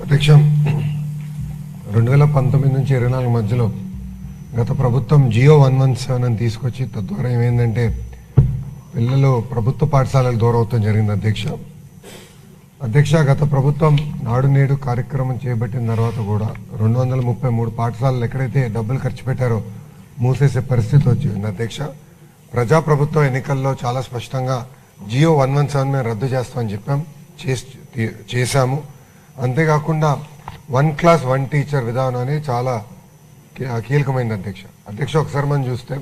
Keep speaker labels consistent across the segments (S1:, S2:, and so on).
S1: అధ్యక్ష 2019 నుంచి 24 మధ్యలో గత ప్రభుత్వం జియో 117 అని తీసుకొచ్చి తద్వారా ఏమైందంటే పిల్లలు ప్రభుత్వ పాఠశాలలకు దూరం అవడం జరిగింది. అధ్యక్ష గత ప్రభుత్వం నాడు నేడు కార్యక్రమం చేపట్టిన తర్వాత కూడా 233 పాఠశాలలు ఎక్కడైతే డబ్బులు ఖర్చు పెట్టారో మూసేసే పరిస్థితి వచ్చింది. అధ్యక్ష ప్రజాప్రభుత్వ ఎన్నికల్లో చాలా స్పష్టంగా జియో 117 మేము రద్దు చేస్తామని చెప్పాం, చేశాము. అంతేకాకుండా 1 క్లాస్ 1 టీచర్ విధానం అనేది చాలా కీలకమైంది. అధ్యక్ష ఒకసారి మనం చూస్తే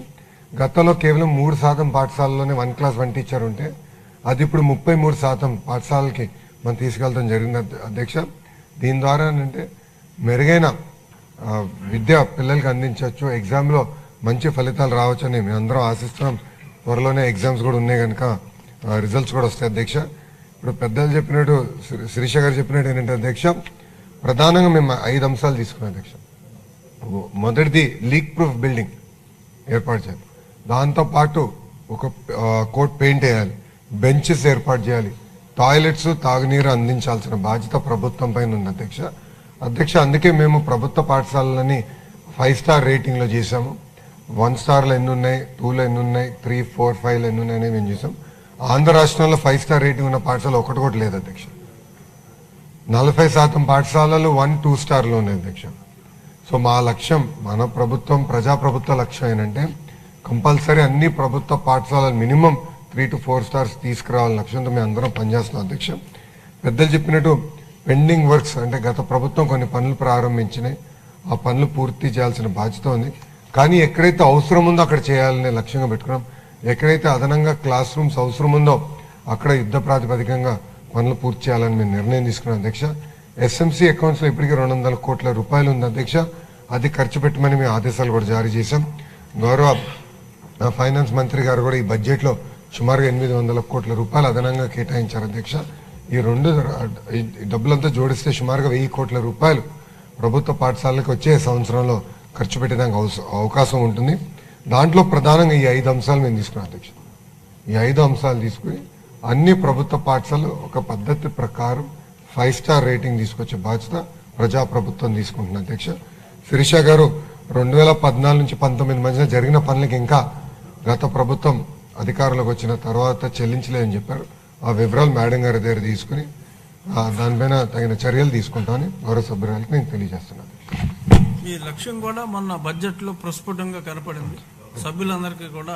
S1: గతంలో కేవలం 3% పాఠశాలలోనే 1 క్లాస్ 1 టీచర్ ఉంటే అది ఇప్పుడు 33% పాఠశాలకి మనం తీసుకెళ్ళడం జరిగింది. అధ్యక్ష దీని ద్వారా అంటే మెరుగైన విద్య పిల్లలకి అందించవచ్చు, ఎగ్జామ్లో మంచి ఫలితాలు రావచ్చని మేము అందరం ఆశిస్తున్నాం. త్వరలోనే ఎగ్జామ్స్ కూడా ఉన్నాయి కనుక రిజల్ట్స్ కూడా వస్తాయి. అధ్యక్ష ఇప్పుడు పెద్దలు చెప్పినట్టు శిరీష గారు చెప్పినట్టు ఏంటంటే అధ్యక్ష ప్రధానంగా మేము 5 అంశాలు తీసుకున్నాం. అధ్యక్ష మొదటిది లీక్ ప్రూఫ్ బిల్డింగ్ ఏర్పాటు చేయాలి, దాంతోపాటు ఒక కోట్ పెయింట్ వేయాలి, బెంచెస్ ఏర్పాటు చేయాలి, టాయిలెట్స్ తాగునీరు అందించాల్సిన బాధ్యత ప్రభుత్వం పైన ఉంది. అధ్యక్ష అందుకే మేము ప్రభుత్వ పాఠశాలలని 5 స్టార్ రేటింగ్లో చేసాము. 1 స్టార్లో ఎన్ని ఉన్నాయి, 2లో ఎన్ని ఉన్నాయి, 3, 4, 5లో ఎన్ని ఉన్నాయని మేము చూసాం. ఆంధ్ర రాష్ట్రంలో 5 స్టార్ రేటింగ్ ఉన్న పాఠశాల ఒకటి కూడా లేదు. అధ్యక్ష 40% పాఠశాలలు 1, 2 స్టార్లో ఉన్నాయి. అధ్యక్ష సో మా లక్ష్యం, మన ప్రభుత్వం ప్రజాప్రభుత్వ లక్ష్యం ఏంటంటే కంపల్సరీ అన్ని ప్రభుత్వ పాఠశాలలు మినిమం 3 to 4 స్టార్స్ తీసుకురావాలని లక్ష్యంతో మేము అందరం పనిచేస్తున్నాం. అధ్యక్ష పెద్దలు చెప్పినట్టు పెండింగ్ వర్క్స్ అంటే గత ప్రభుత్వం కొన్ని పనులు ప్రారంభించినాయి, ఆ పనులు పూర్తి చేయాల్సిన బాధ్యత ఉంది. కానీ ఎక్కడైతే అవసరం ఉందో అక్కడ చేయాలనే లక్ష్యంగా పెట్టుకున్నాం. ఎక్కడైతే అదనంగా క్లాస్ రూమ్స్ అవసరం ఉందో అక్కడ యుద్ధ ప్రాతిపదికంగా పనులు పూర్తి చేయాలని మేము నిర్ణయం తీసుకున్నాం. అధ్యక్ష ఎస్ఎంసీ అకౌంట్స్లో ఇప్పటికీ 200 కోట్ల రూపాయలు ఉంది. అధ్యక్ష అది ఖర్చు పెట్టమని మేము ఆదేశాలు కూడా జారీ చేశాం. గౌరవ ఫైనాన్స్ మంత్రి గారు కూడా ఈ బడ్జెట్లో సుమారుగా 800 కోట్ల రూపాయలు అదనంగా కేటాయించారు. అధ్యక్ష ఈ డబ్బులంతా జోడిస్తే సుమారుగా 1000 కోట్ల రూపాయలు ప్రభుత్వ పాఠశాలలకు వచ్చే సంవత్సరంలో ఖర్చు పెట్టడానికి అవకాశం ఉంటుంది. దాంట్లో ప్రధానంగా ఈ 5 అంశాలు మేము తీసుకున్నాం. అధ్యక్ష ఈ 5 అంశాలు తీసుకుని అన్ని ప్రభుత్వ పాఠశాలలు ఒక పద్ధతి ప్రకారం 5 స్టార్ రేటింగ్ తీసుకొచ్చే బాధ్యత ప్రజాప్రభుత్వం తీసుకుంటుంది. అధ్యక్ష శిరీష గారు 2014 నుంచి 19 మధ్యన జరిగిన పనులకి ఇంకా గత ప్రభుత్వం అధికారులకు వచ్చిన తర్వాత చెల్లించలేదని చెప్పారు. ఆ వివరాలు మేడం గారి దగ్గర తీసుకుని దానిపైన తగిన చర్యలు తీసుకుంటామని గౌరవ సభ్యురాలకు నేను తెలియజేస్తున్నాను.
S2: ఈ లక్ష్యం కూడా మొన్న బడ్జెట్లో ప్రస్ఫుటంగా కనపడింది. సభ్యులందరికీ కూడా